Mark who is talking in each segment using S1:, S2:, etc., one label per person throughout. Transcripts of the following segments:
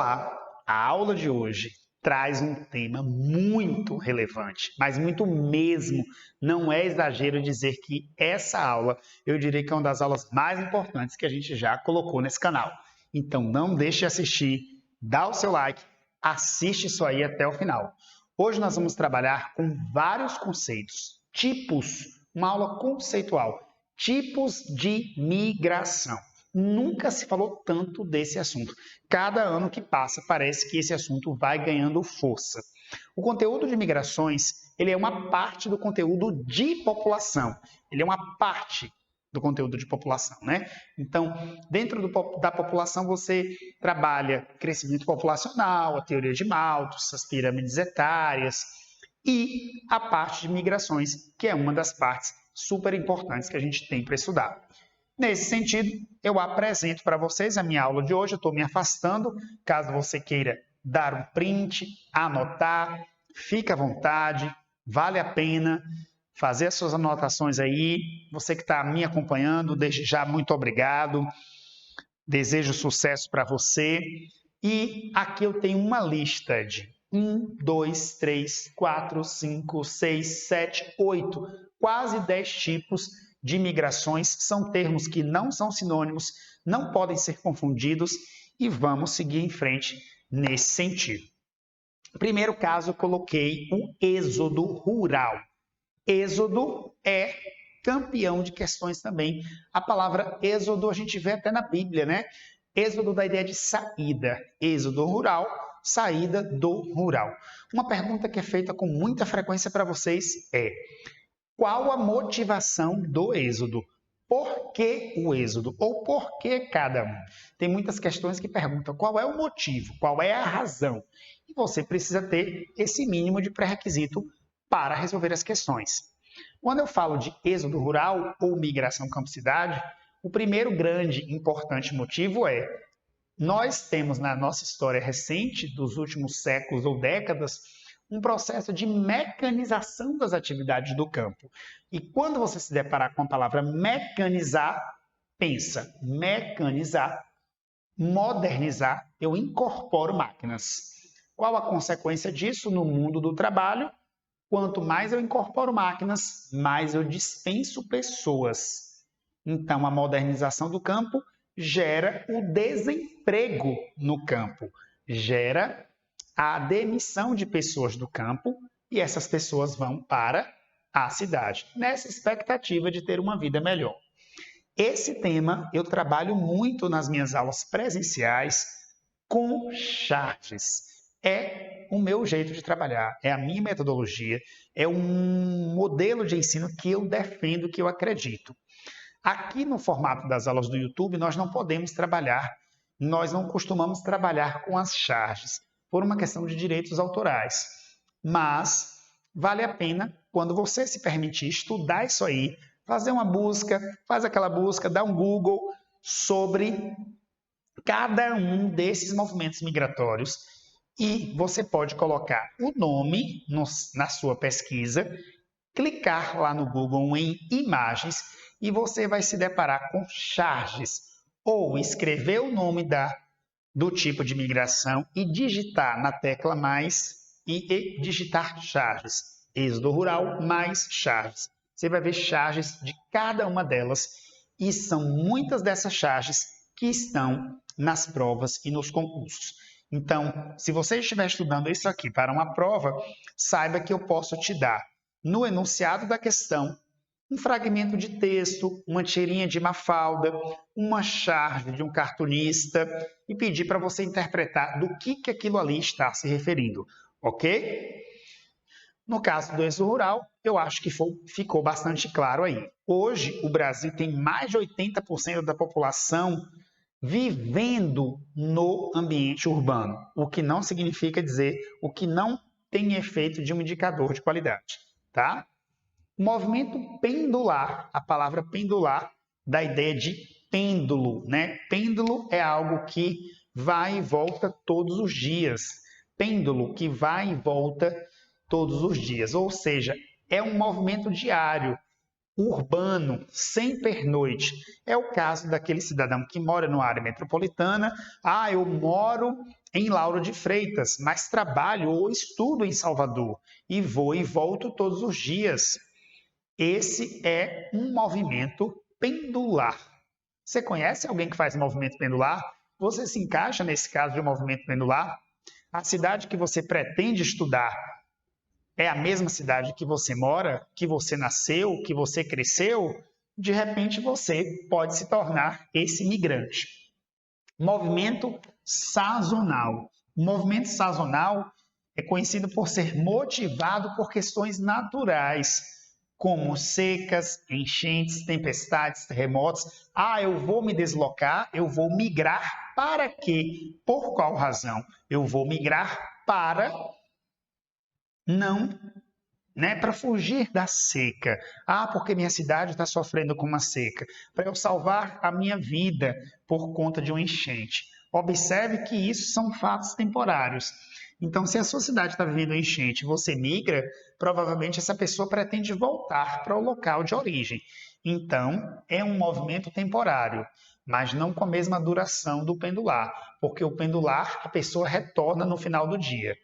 S1: Olá! A aula de hoje traz um tema muito relevante, mas muito mesmo. Não é exagero dizer que essa aula, eu diria que é uma das aulas mais importantes que a gente já colocou nesse canal. Então não deixe de assistir, dá o seu like, assiste isso aí até o final. Hoje nós vamos trabalhar com vários conceitos, tipos, uma aula conceitual, tipos de migração. Nunca se falou tanto desse assunto. Cada ano que passa, parece que esse assunto vai ganhando força. O conteúdo de migrações, ele é uma parte do conteúdo de população. Ele é uma parte do conteúdo de população, né? Então, dentro da população, você trabalha crescimento populacional, a teoria de Malthus, as pirâmides etárias e a parte de migrações, que é uma das partes super importantes que a gente tem para estudar. Nesse sentido, eu apresento para vocês a minha aula de hoje. Eu estou me afastando. Caso você queira dar um print, anotar, fique à vontade, vale a pena fazer as suas anotações aí. Você que está me acompanhando, desde já, muito obrigado. Desejo sucesso para você. E aqui eu tenho uma lista de 1, 2, 3, 4, 5, 6, 7, 8, quase 10 tipos de migrações. São termos que não são sinônimos, não podem ser confundidos e vamos seguir em frente nesse sentido. Primeiro caso, eu coloquei o êxodo rural. Êxodo é campeão de questões também. A palavra êxodo a gente vê até na Bíblia, né? Êxodo da ideia de saída. Êxodo rural, saída do rural. Uma pergunta que é feita com muita frequência para vocês é: qual a motivação do êxodo? Por que o êxodo? Ou por que cada um? Tem muitas questões que perguntam qual é o motivo, qual é a razão. E você precisa ter esse mínimo de pré-requisito para resolver as questões. Quando eu falo de êxodo rural ou migração campo-cidade, o primeiro grande e importante motivo é: nós temos na nossa história recente, dos últimos séculos ou décadas, um processo de mecanização das atividades do campo. E quando você se deparar com a palavra mecanizar, pensa, mecanizar, modernizar, eu incorporo máquinas. Qual a consequência disso no mundo do trabalho? Quanto mais eu incorporo máquinas, mais eu dispenso pessoas. Então, a modernização do campo gera o desemprego no campo, gera a demissão de pessoas do campo e essas pessoas vão para a cidade, nessa expectativa de ter uma vida melhor. Esse tema eu trabalho muito nas minhas aulas presenciais com charges. É o meu jeito de trabalhar, é a minha metodologia, é um modelo de ensino que eu defendo, que eu acredito. Aqui no formato das aulas do YouTube, nós não podemos trabalhar, nós não costumamos trabalhar com as charges, por uma questão de direitos autorais. Mas vale a pena, quando você se permitir estudar isso aí, fazer uma busca, faz aquela busca, dá um Google sobre cada um desses movimentos migratórios e você pode colocar o nome na sua pesquisa, clicar lá no Google em imagens e você vai se deparar com charges, ou escrever o nome do tipo de migração e digitar na tecla mais e digitar charges. Êxodo rural mais charges. Você vai ver charges de cada uma delas e são muitas dessas charges que estão nas provas e nos concursos. Então, se você estiver estudando isso aqui para uma prova, saiba que eu posso te dar no enunciado da questão um fragmento de texto, uma tirinha de Mafalda, uma charge de um cartunista e pedir para você interpretar do que aquilo ali está se referindo, ok? No caso do êxodo rural, eu acho que ficou bastante claro aí. Hoje, o Brasil tem mais de 80% da população vivendo no ambiente urbano, o que não significa dizer o que não tem efeito de um indicador de qualidade, tá? Movimento pendular, a palavra pendular da ideia de pêndulo, né? Pêndulo é algo que vai e volta todos os dias. Pêndulo que vai e volta todos os dias, ou seja, é um movimento diário. urbano, sem pernoite. É o caso daquele cidadão que mora numa área metropolitana. Ah, eu moro em Lauro de Freitas, mas trabalho ou estudo em Salvador e vou e volto todos os dias. Esse é um movimento pendular. Você conhece alguém que faz movimento pendular? Você se encaixa nesse caso de movimento pendular? A cidade que você pretende estudar é a mesma cidade que você mora, que você nasceu, que você cresceu? De repente você pode se tornar esse migrante. Movimento sazonal. O movimento sazonal é conhecido por ser motivado por questões naturais, como secas, enchentes, tempestades, terremotos. Ah, eu vou me deslocar, eu vou migrar para quê? Por qual razão? Eu vou migrar para não, para fugir da seca. Ah, porque minha cidade está sofrendo com uma seca. Para eu salvar a minha vida por conta de uma enchente. Observe que isso são fatos temporários. Então, se a sua cidade está vivendo enchente e você migra, provavelmente essa pessoa pretende voltar para o local de origem. Então, é um movimento temporário, mas não com a mesma duração do pendular, porque o pendular a pessoa retorna no final do dia.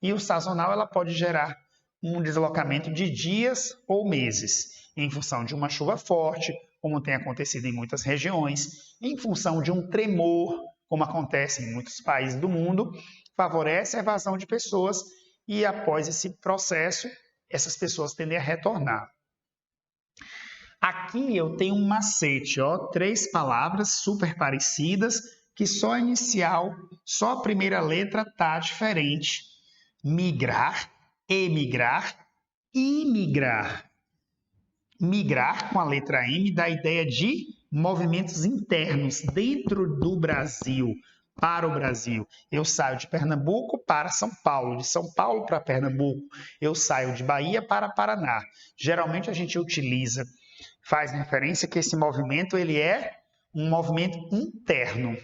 S1: E o sazonal ela pode gerar um deslocamento de dias ou meses, em função de uma chuva forte, como tem acontecido em muitas regiões, em função de um tremor, como acontece em muitos países do mundo, favorece a evasão de pessoas e após esse processo, essas pessoas tendem a retornar. Aqui eu tenho um macete, 3 palavras super parecidas, que só a inicial, só a primeira letra tá diferente. Migrar, emigrar, imigrar. Migrar com a letra M dá a ideia de movimentos internos dentro do Brasil, para o Brasil. Eu saio de Pernambuco para São Paulo, de São Paulo para Pernambuco. Eu saio de Bahia para Paraná. Geralmente a gente faz referência que esse movimento ele é um movimento interno.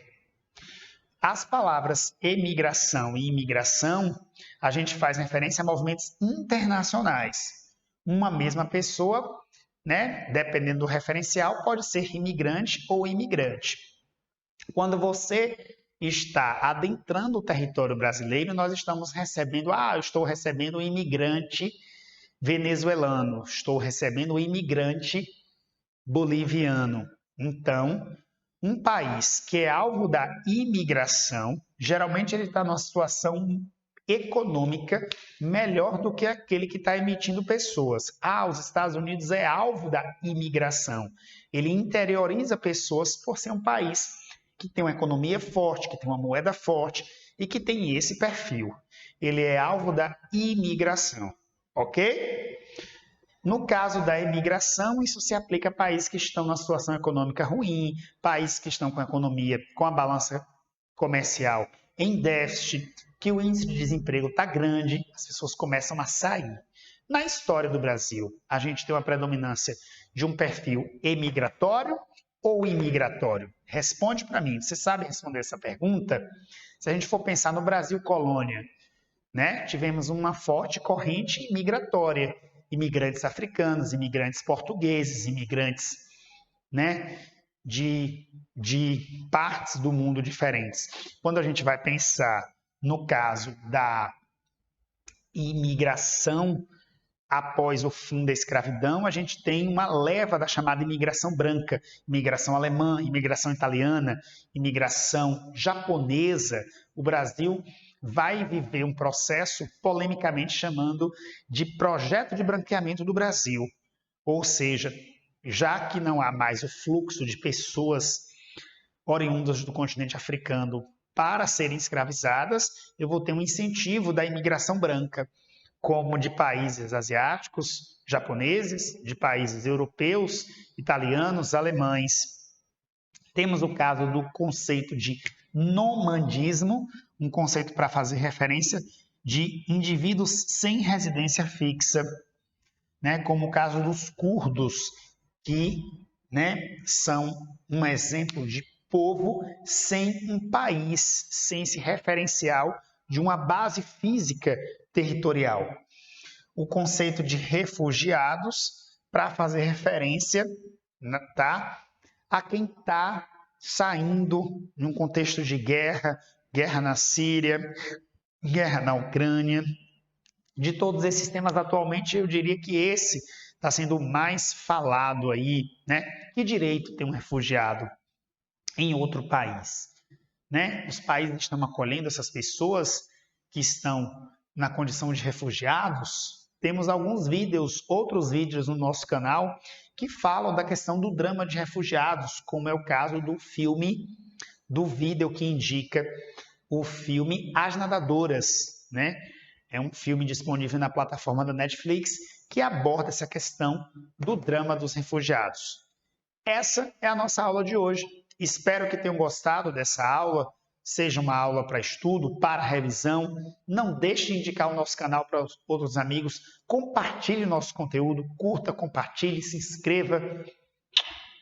S1: As palavras emigração e imigração, a gente faz referência a movimentos internacionais. Uma mesma pessoa, dependendo do referencial, pode ser imigrante ou imigrante. Quando você está adentrando o território brasileiro, nós estamos recebendo, eu estou recebendo um imigrante venezuelano, estou recebendo um imigrante boliviano. Então, um país que é alvo da imigração, geralmente ele está numa situação econômica melhor do que aquele que está emitindo pessoas. Os Estados Unidos é alvo da imigração. Ele interioriza pessoas por ser um país que tem uma economia forte, que tem uma moeda forte e que tem esse perfil. Ele é alvo da imigração, ok? No caso da imigração, isso se aplica a países que estão numa situação econômica ruim, países que estão com a economia, com a balança comercial em déficit, que o índice de desemprego está grande, as pessoas começam a sair. Na história do Brasil, a gente tem uma predominância de um perfil emigratório ou imigratório? Responde para mim. Você sabe responder essa pergunta? Se a gente for pensar no Brasil colônia, tivemos uma forte corrente migratória. Imigrantes africanos, imigrantes portugueses, imigrantes de partes do mundo diferentes. Quando a gente vai pensar no caso da imigração após o fim da escravidão, a gente tem uma leva da chamada imigração branca, imigração alemã, imigração italiana, imigração japonesa. O Brasil vai viver um processo polemicamente chamando de projeto de branqueamento do Brasil. Ou seja, já que não há mais o fluxo de pessoas oriundas do continente africano para serem escravizadas, eu vou ter um incentivo da imigração branca, como de países asiáticos, japoneses, de países europeus, italianos, alemães. Temos o caso do conceito de nomadismo, um conceito para fazer referência de indivíduos sem residência fixa, como o caso dos curdos, que são um exemplo de povo sem um país, sem esse referencial de uma base física territorial. O conceito de refugiados, para fazer referência, tá, a quem está saindo num contexto de guerra, guerra na Síria, guerra na Ucrânia. De todos esses temas atualmente, eu diria que esse está sendo o mais falado aí, né? Que direito tem um refugiado em outro país, né? Os países estão acolhendo essas pessoas que estão na condição de refugiados. Temos alguns vídeos, outros vídeos no nosso canal que falam da questão do drama de refugiados, como é o caso do filme, do vídeo que indica o filme As Nadadoras, né? É um filme disponível na plataforma da Netflix que aborda essa questão do drama dos refugiados. Essa é a nossa aula de hoje. Espero que tenham gostado dessa aula. Seja uma aula para estudo, para revisão. Não deixe de indicar o nosso canal para os outros amigos. Compartilhe nosso conteúdo, curta, compartilhe, se inscreva.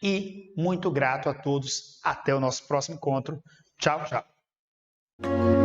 S1: E muito grato a todos. Até o nosso próximo encontro. Tchau, tchau.